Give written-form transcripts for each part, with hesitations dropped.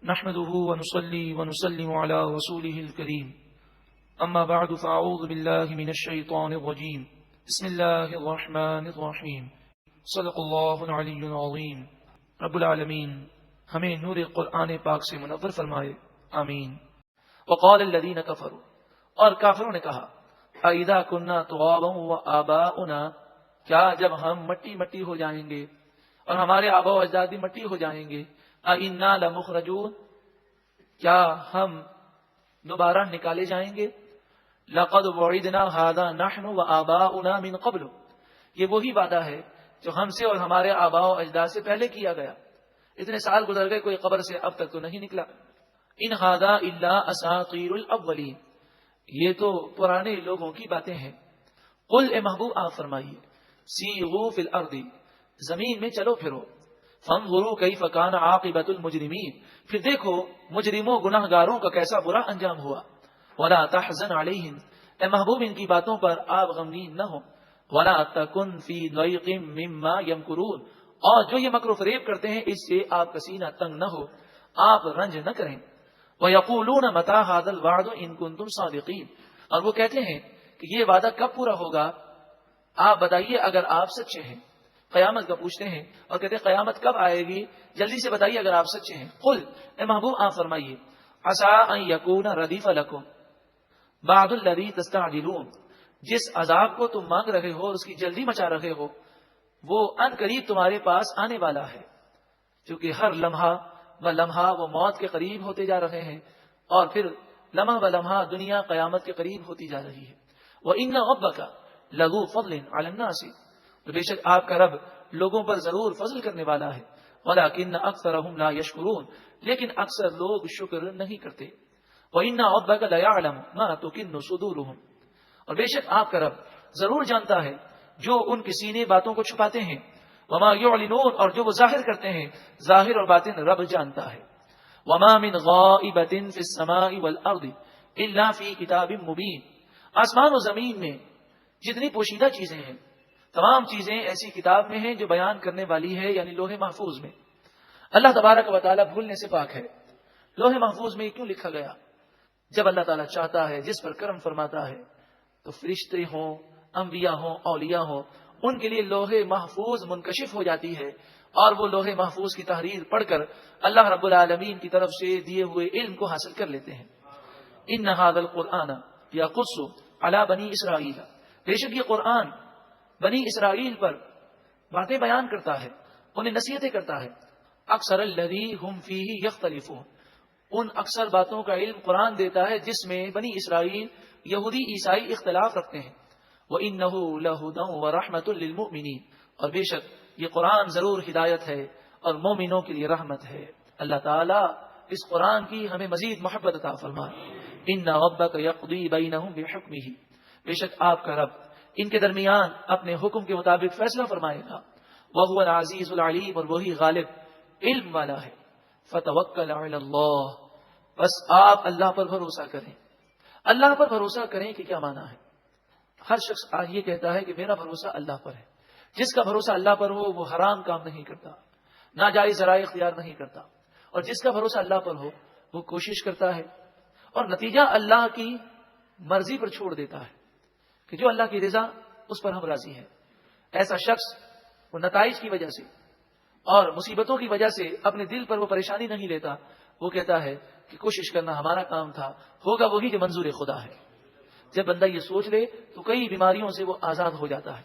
نحمده ونصلي ونسلم على رسوله الكريم أما بعد فأعوذ بالله من الشيطان الرجيم بسم الله الرحمن الرحيم صدق الله العلي العظيم رب العالمین ہمیں نور قرآن پاک سے منور فرمائے، آمین۔ وقال الذين كفروا، اور کافروں نے کہا، اذا كنا ترابا وآباؤنا، کیا جب ہم مٹی مٹی ہو جائیں گے اور ہمارے آباء و اجداد بھی مٹی ہو جائیں گے، اِنَّا لَمُخْرَجُونَ، کیا ہم دوبارہ نکالے جائیں گے؟ لَقَدْ وُعِدْنَا هَذَا نَحْنُ وَآبَاؤُنَا مِنْ قَبْلُ، یہ وہی وعدہ ہے جو ہم سے اور ہمارے آباء و اجداد سے پہلے کیا گیا۔ اتنے سال گزر گئے، کوئی قبر سے اب تک تو نہیں نکلا۔ ان هَذَا إِلَّا أَسَاطِيرُ الْأَوَّلِينَ، یہ تو پرانے لوگوں کی باتیں ہیں۔ قل، اے محبوب آپ فرمائیے، سیغوا فی الارض، زمین میں چلو پھرو، فانظروا کیف کان عاقبۃ المجرمین، پھر دیکھو مجرموں گناہ گاروں کا کیسا برا انجام ہوا۔ ولا تحزن علیہم، اے محبوب ان کی باتوں پر آپ غمگین نہ ہو۔ ولا تکن فی ضیق مما یمکرون، اور جو یہ مکر و فریب کرتے ہیں اس سے آپ کا سینہ تنگ نہ ہو، آپ رنج نہ کریں۔ وَيَقُولُونَ مَتَىٰ هَٰذَا الْوَعْدُ إِن كُنتُمْ صَادِقِينَ، اور وہ کہتے ہیں کہ یہ وعدہ کب پورا ہوگا، آپ بتائیے اگر آپ سچے ہیں۔ قیامت کا پوچھتے ہیں اور کہتے ہیں قیامت کب آئے گی، جلدی سے بتائیے اگر آپ سچے ہیں۔ قل، اے محبوب آپ فرمائیے، عسیٰ ان یکون ردیف لکم بعد الذی تستعجلون، جس عذاب کو تم مانگ رہے ہو اور اس کی جلدی مچا رہے ہو وہ ان قریب تمہارے پاس آنے والا ہے، کیونکہ ہر لمحہ و لمحہ وہ موت کے قریب ہوتے جا رہے ہیں، اور پھر لمحہ و لمحہ دنیا قیامت کے قریب ہوتی جا رہی ہے۔ وَإِنَّ رَبَّكَ لَذُو فَضْلٍ عَلَى النَّاسِ، تو بے شک آپ کا رب لوگوں پر ضرور فضل کرنے والا ہے۔ وَلَٰكِنَّ أَكْثَرَهُمْ لَا يَشْكُرُونَ، لیکن اکثر لوگ شکر نہیں کرتے۔ وَإِنَّ رَبَّكَ لَيَعْلَمُ مَا تُكِنُّ صُدُورُهُمْ، اور بے شک آپ کا رب ضرور جانتا ہے جو ان کے سینے باتوں کو چھپاتے ہیں۔ وَمَا يُعْلِنُونَ، اور جو وہ ظاہر کرتے ہیں، ظاہر اور باطن رب جانتا ہے۔ وَمَا مِنْ غَائِبَةٍ فِي السَّمَاءِ وَالْأَرْضِ إِلَّا فِي كِتَابٍ مُبِينٍ، آسمان و زمین میں جتنی پوشیدہ چیزیں ہیں تمام چیزیں ایسی کتاب میں ہیں جو بیان کرنے والی ہے، یعنی لوح محفوظ میں۔ اللہ تبارک و تعالیٰ بھولنے سے پاک ہے۔ لوح محفوظ میں کیوں لکھا گیا؟ جب اللہ تعالیٰ چاہتا ہے، جس پر کرم فرماتا ہے، تو فرشتے ہوں، انبیاء ہوں، اولیاء ہوں، ان کے لیے لوح محفوظ منکشف ہو جاتی ہے، اور وہ لوح محفوظ کی تحریر پڑھ کر اللہ رب العالمین کی طرف سے دیے ہوئے علم کو حاصل کر لیتے ہیں۔ ان ھذا القرآن یقص علی بنی اسرائیل، بے شک یہ قرآن بنی اسرائیل پر باتیں بیان کرتا ہے، انہیں نصیحتیں کرتا ہے۔ اکثر الذی ہم فیہ یختلفون، ان اکثر باتوں کا علم قرآن دیتا ہے جس میں بنی اسرائیل یہودی عیسائی اختلاف رکھتے ہیں۔ وَإِنَّهُ لَهُدًى وَرَحْمَةٌ لِّلْمُؤْمِنِينَ، اور بے شک یہ قرآن ضرور ہدایت ہے اور مومنوں کے لیے رحمت ہے۔ اللہ تعالیٰ اس قرآن کی ہمیں مزید محبت عطا فرمائے۔ إِنَّ رَبَّكَ يَقْضِي بَيْنَهُمْ بِحُكْمِهِ، بے شک آپ کا رب ان کے درمیان اپنے حکم کے مطابق فیصلہ فرمائے گا۔ وَهُوَ الْعَزِيزُ الْعَلِيمُ، اور وہی غالب علم والا ہے۔ فَتَوَكَّلْ عَلَى اللَّهِ، بس آپ اللہ پر بھروسہ کریں۔ اللہ پر بھروسہ کریں کہ کیا معنی ہے؟ ہر شخص آج یہ کہتا ہے کہ میرا بھروسہ اللہ پر ہے۔ جس کا بھروسہ اللہ پر ہو وہ حرام کام نہیں کرتا، ناجائز ذرائع اختیار نہیں کرتا، اور جس کا بھروسہ اللہ پر ہو وہ کوشش کرتا ہے اور نتیجہ اللہ کی مرضی پر چھوڑ دیتا ہے کہ جو اللہ کی رضا اس پر ہم راضی ہیں۔ ایسا شخص وہ نتائج کی وجہ سے اور مصیبتوں کی وجہ سے اپنے دل پر وہ پریشانی نہیں لیتا، وہ کہتا ہے کہ کوشش کرنا ہمارا کام تھا، ہوگا وہی جو منظور خدا ہے۔ جب بندہ یہ سوچ لے تو کئی بیماریوں سے وہ آزاد ہو جاتا ہے۔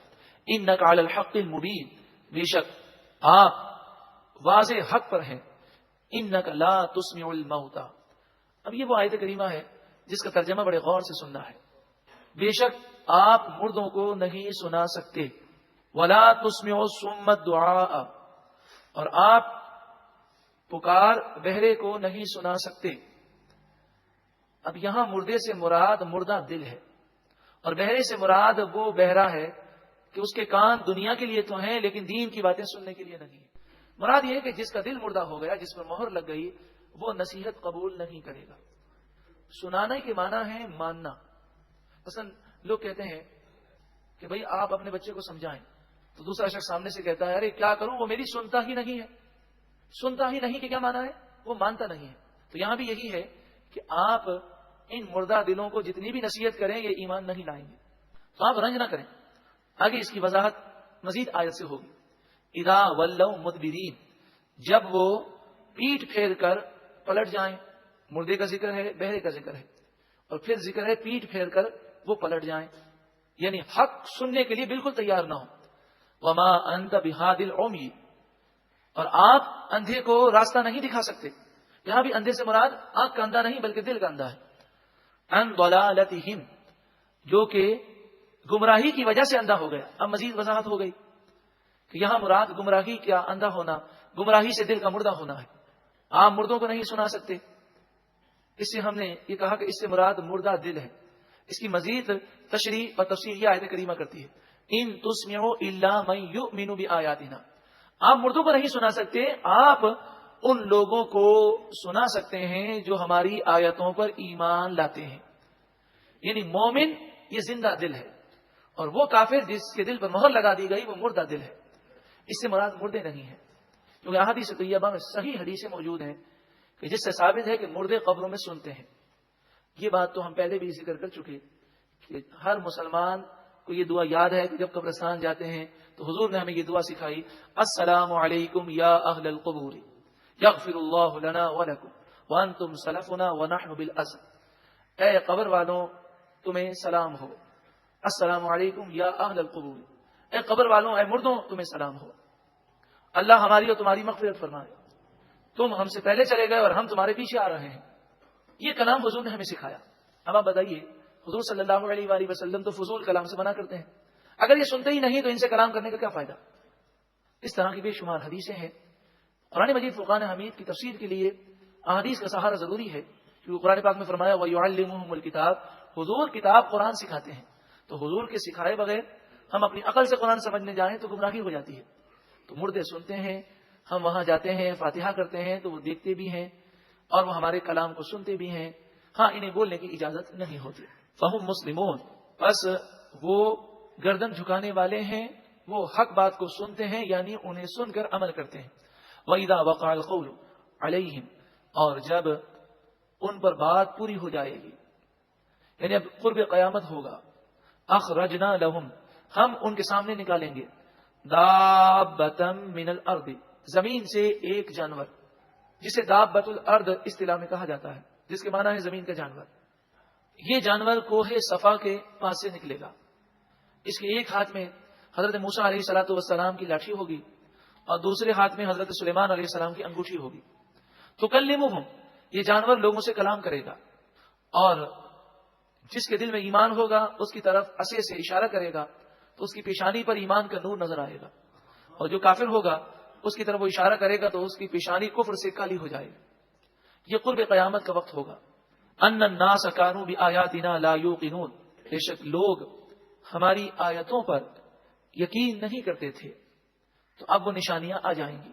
انک علی الحق المبین، بے شک آپ واضح حق پر ہیں۔ انک لا تسمع الموتى، اب یہ وہ آیت کریمہ ہے جس کا ترجمہ بڑے غور سے سننا ہے۔ بے شک آپ مردوں کو نہیں سنا سکتے، ولا تسمع الصم الدعاء، اور آپ پکار بہرے کو نہیں سنا سکتے۔ اب یہاں مردے سے مراد مردہ دل ہے، اور بہرے سے مراد وہ بہرا ہے کہ اس کے کان دنیا کے لیے تو ہیں لیکن دین کی باتیں سننے کے لیے نہیں۔ مراد یہ ہے کہ جس کا دل مردہ ہو گیا، جس پر مہر لگ گئی، وہ نصیحت قبول نہیں کرے گا۔ سنانے کے معنی ہے ماننا۔ مثلا لوگ کہتے ہیں کہ بھئی آپ اپنے بچے کو سمجھائیں، تو دوسرا شخص سامنے سے کہتا ہے ارے کیا کروں، وہ میری سنتا ہی نہیں ہے۔ سنتا ہی نہیں کہ کیا معنی ہے؟ وہ مانتا نہیں ہے۔ تو یہاں بھی یہی ہے کہ آپ ان مردہ دلوں کو جتنی بھی نصیحت کریں یہ ایمان نہیں لائیں گے، تو آپ رنج نہ کریں. آگے اس کی وضاحت مزید آیت سے ہوگی. اذا ولوا مدبرین، جب وہ پیٹ پھیر کر پلٹ جائیں. مردے کا ذکر ہے، بہرے کا ذکر ہے، اور پھر ذکر ہے پیٹ پھیر کر وہ پلٹ جائیں، یعنی حق سننے کے لیے بالکل تیار نہ ہو. وما انت بہاد العمی، اور آپ اندھے کو راستہ نہیں دکھا سکتے. یہاں بھی اندھے سے مراد آنکھ کا اندھا نہیں بلکہ دل کا اندھا ہے. ان ضلالتہم، جو کہ گمراہی کی وجہ سے اندھا ہو گیا. اب مزید وضاحت ہو گئی کہ یہاں مراد گمراہی کیا اندھا ہونا، گمراہی سے دل کا مردہ ہونا ہے. آپ مردوں کو نہیں سنا سکتے. اس سے ہم نے یہ کہا کہ اس سے مراد مردہ دل ہے. اس کی مزید تشریح اور تفصیل یہ آیت کریمہ کرتی ہے. ان تسمعوا الا من یؤمن بآیاتنا، آپ مردوں کو نہیں سنا سکتے، آپ ان لوگوں کو سنا سکتے ہیں جو ہماری آیتوں پر ایمان لاتے ہیں. یعنی مومن یہ زندہ دل ہے، اور وہ کافر جس کے دل پر مہر لگا دی گئی وہ مردہ دل ہے. اس سے مراد مردے نہیں ہیں، کیونکہ احادیث طیبہ میں صحیح حدیثیں موجود ہیں کہ جس سے ثابت ہے کہ مردے قبروں میں سنتے ہیں. یہ بات تو ہم پہلے بھی ذکر کر چکے کہ ہر مسلمان کو یہ دعا یاد ہے کہ جب قبرستان جاتے ہیں تو حضور نے ہمیں یہ دعا سکھائی، السلام علیکم یا اہل القبور یغفر اللہ لنا ولکم وانتم سلفنا ونحن بالاسر. اے قبر والوں تمہیں سلام ہو. السلام علیکم یا اہل القبور، اے قبر والوں، اے مردوں تمہیں سلام ہو. اللہ ہماری اور تمہاری مغفرت فرمائے. تم ہم سے پہلے چلے گئے اور ہم تمہارے پیچھے آ رہے ہیں. یہ کلام حضور نے ہمیں سکھایا. اب آپ بتائیے، حضور صلی اللہ علیہ وآلہ وسلم تو فضول کلام سے منع کرتے ہیں. اگر یہ سنتے ہی نہیں تو ان سے کلام کرنے کا کیا فائدہ؟ اس طرح کی بے شمار حدیثیں ہیں. قرآن مجید فرقان حمید کی تفسیر کے لیے احادیث کا سہارا ضروری ہے، کیونکہ قرآن پاک میں فرمایا وَيُعَلِّمُهُمُ الْكِتَابَ، حضور کتاب قرآن سکھاتے ہیں. تو حضور کے سکھائے بغیر ہم اپنی عقل سے قرآن سمجھنے جائیں تو گمراہی ہو جاتی ہے. تو مردے سنتے ہیں، ہم وہاں جاتے ہیں فاتحہ کرتے ہیں تو وہ دیکھتے بھی ہیں اور وہ ہمارے کلام کو سنتے بھی ہیں. ہاں، انہیں بولنے کی اجازت نہیں ہوتی. فہم مسلمون، بس وہ گردن جھکانے والے ہیں، وہ حق بات کو سنتے ہیں یعنی انہیں سن کر عمل کرتے ہیں. وَإِذَا وَقَعَ الْقَوْلُ عَلَيْهِمْ، اور جب ان پر بات پوری ہو جائے گی یعنی اب قرب قیامت ہوگا، اخرجنا لهم، ہم ان کے سامنے نکالیں گے دابۃ من الارض، زمین سے ایک جانور، جسے دابۃ الارض اصطلاح میں کہا جاتا ہے، جس کے معنی ہے زمین کا جانور. یہ جانور کوہ صفا کے پاس سے نکلے گا. اس کے ایک ہاتھ میں حضرت موسیٰ علیہ الصلوۃ والسلام کی لاٹھی ہوگی اور دوسرے ہاتھ میں حضرت سلیمان علیہ السلام کی انگوٹھی ہوگی. تکلمہم، یہ جانور لوگوں سے کلام کرے گا، اور جس کے دل میں ایمان ہوگا اس کی طرف عصا سے اشارہ کرے گا تو اس کی پیشانی پر ایمان کا نور نظر آئے گا، اور جو کافر ہوگا اس کی طرف وہ اشارہ کرے گا تو اس کی پیشانی کفر سے کالی ہو جائے گی. یہ قرب قیامت کا وقت ہوگا. ان الناس کانوا بآیاتنا لا یوقنون، بے شک لوگ ہماری آیتوں پر یقین نہیں کرتے تھے، تو اب وہ نشانیاں آ جائیں گی.